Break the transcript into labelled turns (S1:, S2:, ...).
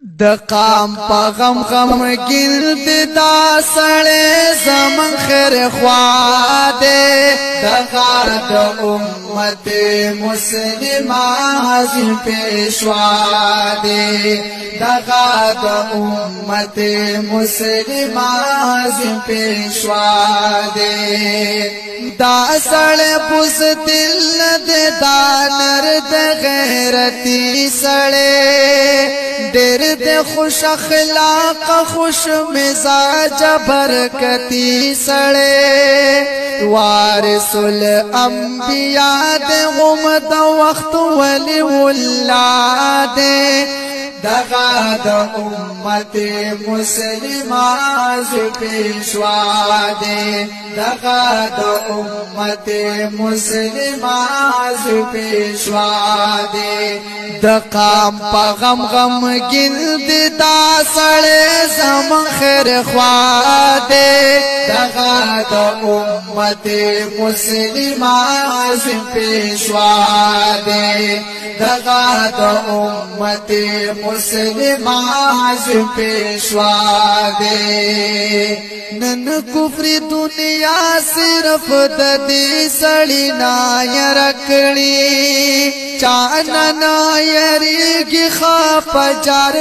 S1: د قام په غم غم گرد دا سړی زمن خیر خوا دے دغه د امت مسلمه حاضر پیشوا دے دغه د امت مسلمه حاضر پیشوا دے دا سړی بزدل دے دا نرد غیرتی سړی ډېر د خوش اخلاق خوش مزاج برکتی سړی وارث الانبیاء د غم د وخت ولی ولاد دغه د امت مسلمه پیشوا دے دغه د امت مسلمه پیشوا دے د قام په غم غم گرد دا سړی زمن خیر خوا دے دغه د امت مسلمه پیشوا دے دغه د امت مسلمه پیشوا دے نن کفر دنیا صرف د دې سړی نا يرکړي چا نه یریږي خا پجار